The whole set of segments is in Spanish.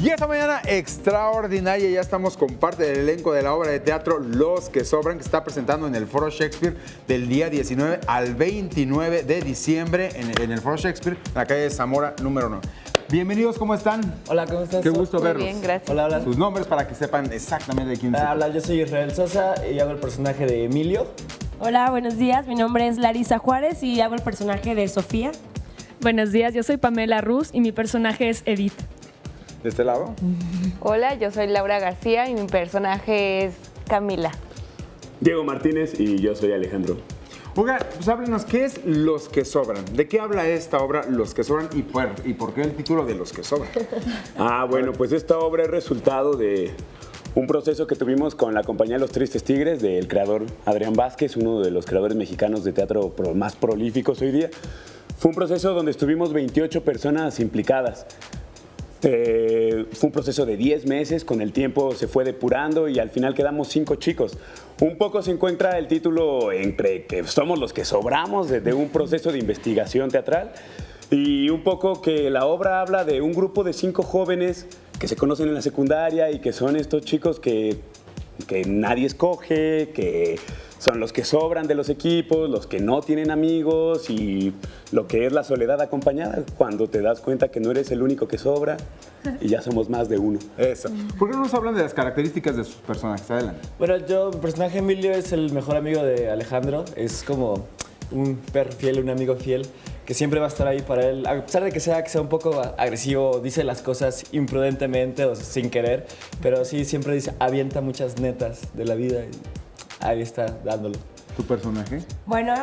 Y esta mañana extraordinaria, ya estamos con parte del elenco de la obra de teatro Los que Sobran, que se está presentando en el Foro Shakespeare del día 19 al 29 de diciembre en el Foro Shakespeare, en la calle de Zamora, número 9. Bienvenidos, ¿cómo están? Hola, ¿cómo estás? Qué gusto Muy verlos. bien, gracias. Hola, hola. Sus nombres para que sepan exactamente de quién se Hola, yo soy Israel Sosa y hago el personaje de Emilio. Hola, buenos días. Mi nombre es Larisa Juárez y hago el personaje de Sofía. Buenos días, yo soy Pamela Ruz y mi personaje es Edith. ¿De este lado? Hola, yo soy Laura García y mi personaje es Camila. Diego Martínez y yo soy Alejandro. Oiga, pues háblenos, ¿qué es Los que Sobran? ¿De qué habla esta obra, Los que Sobran, y por qué el título de Los que Sobran? Bueno, pues esta obra es resultado de un proceso que tuvimos con la compañía Los Tristes Tigres, del creador Adrián Vázquez, uno de los creadores mexicanos de teatro más prolíficos hoy día. Fue un proceso donde estuvimos 28 personas implicadas. Fue un proceso de 10 meses, con el tiempo se fue depurando y al final quedamos 5 chicos. Un poco se encuentra el título entre que somos los que sobramos de un proceso de investigación teatral y un poco que la obra habla de un grupo de 5 jóvenes que se conocen en la secundaria y que son estos chicos que nadie escoge, que son los que sobran de los equipos, los que no tienen amigos y lo que es la soledad acompañada, cuando te das cuenta que no eres el único que sobra y ya somos más de uno. Eso. ¿Por qué no nos hablan de las características de sus personajes? Adelante. Bueno, mi personaje Emilio es el mejor amigo de Alejandro. Es como un perro fiel, un amigo fiel, que siempre va a estar ahí para él. A pesar de que sea un poco agresivo, dice las cosas imprudentemente o sin querer, pero sí siempre avienta muchas netas de la vida y ahí está dándolo. ¿Tu personaje? Bueno,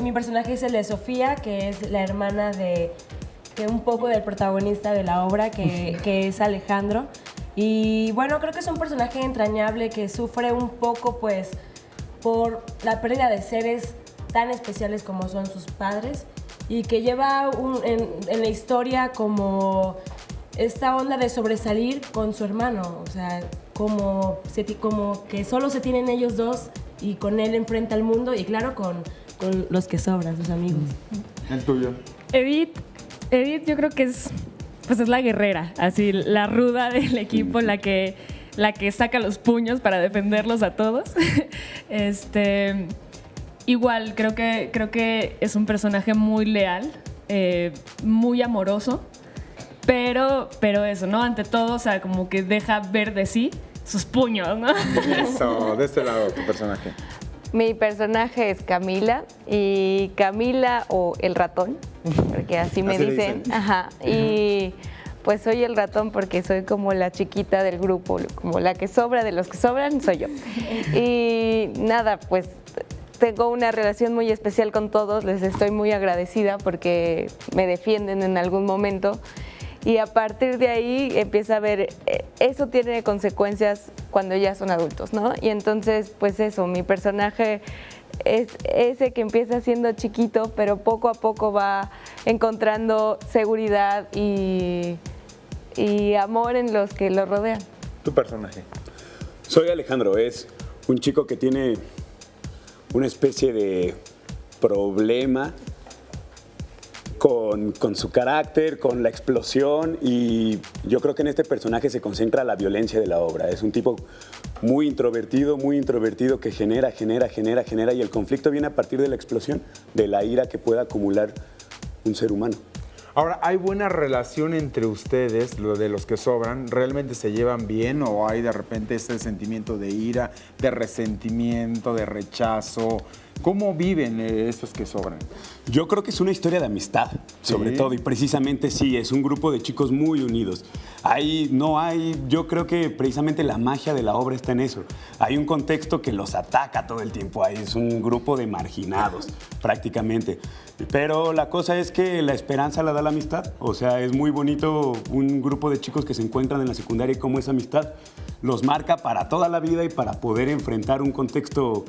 mi personaje es el de Sofía, que es la hermana de un poco del protagonista de la obra, que es Alejandro. Y bueno, creo que es un personaje entrañable que sufre un poco, pues, por la pérdida de seres tan especiales como son sus padres y que lleva en la historia como esta onda de sobresalir con su hermano, o sea, como que solo se tienen ellos dos y con él enfrenta al mundo y claro, con los que sobran, sus amigos. ¿El tuyo? Edith yo creo que es la guerrera, así la ruda del equipo, la que saca los puños para defenderlos a todos. Igual, creo que es un personaje muy leal, muy amoroso, pero eso, ¿no? Ante todo, o sea, como que deja ver de sí sus puños, ¿no? Eso, de este lado, tu personaje. Mi personaje es Camila y Camila o el ratón, porque así me Así le dicen. dicen. Ajá. Y pues soy el ratón porque soy como la chiquita del grupo, como la que sobra de los que sobran, soy yo. Y nada, pues tengo una relación muy especial con todos, les estoy muy agradecida porque me defienden en algún momento. Y a partir de ahí empieza a ver, eso tiene consecuencias cuando ya son adultos, ¿no? Y entonces, pues eso, mi personaje es ese que empieza siendo chiquito, pero poco a poco va encontrando seguridad y amor en los que lo rodean. Tu personaje. Soy Alejandro, es un chico que tiene una especie de problema con su carácter, con la explosión y yo creo que en este personaje se concentra la violencia de la obra. Es un tipo muy introvertido que genera y el conflicto viene a partir de la explosión, de la ira que pueda acumular un ser humano. Ahora, ¿hay buena relación entre ustedes, lo de los que sobran? ¿Realmente se llevan bien o hay de repente ese sentimiento de ira, de resentimiento, de rechazo? ¿Cómo viven estos que sobran? Yo creo que es una historia de amistad, sobre todo, y precisamente sí, es un grupo de chicos muy unidos. Yo creo que precisamente la magia de la obra está en eso. Hay un contexto que los ataca todo el tiempo, es un grupo de marginados, prácticamente. Pero la cosa es que la esperanza la da la amistad, o sea, es muy bonito un grupo de chicos que se encuentran en la secundaria y cómo esa amistad los marca para toda la vida y para poder enfrentar un contexto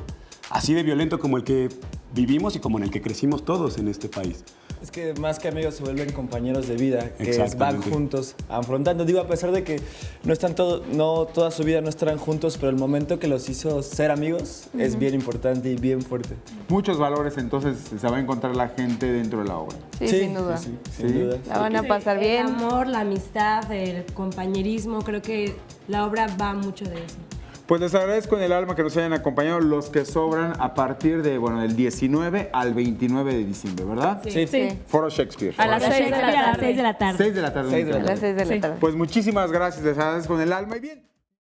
así de violento como el que vivimos y como en el que crecimos todos en este país. Es que más que amigos se vuelven compañeros de vida, que van Exactamente. juntos afrontando. Digo, a pesar de que no están no toda su vida no estarán juntos, pero el momento que los hizo ser amigos es bien importante y bien fuerte. Muchos valores entonces se va a encontrar la gente dentro de la obra. Sí, sin duda. Sí, Sí. sin duda. La van a pasar El bien. amor, la amistad, el compañerismo, creo que la obra va mucho de eso. Pues les agradezco en el alma que nos hayan acompañado los que sobran a partir de, del 19 al 29 de diciembre, ¿verdad? Sí. Sí. Foro Shakespeare. A las 6 de la A las tarde. 6 de la tarde. 6 de la tarde. 6 de la A las 6 de la Sí. tarde. Pues muchísimas gracias, les agradezco en el alma y bien.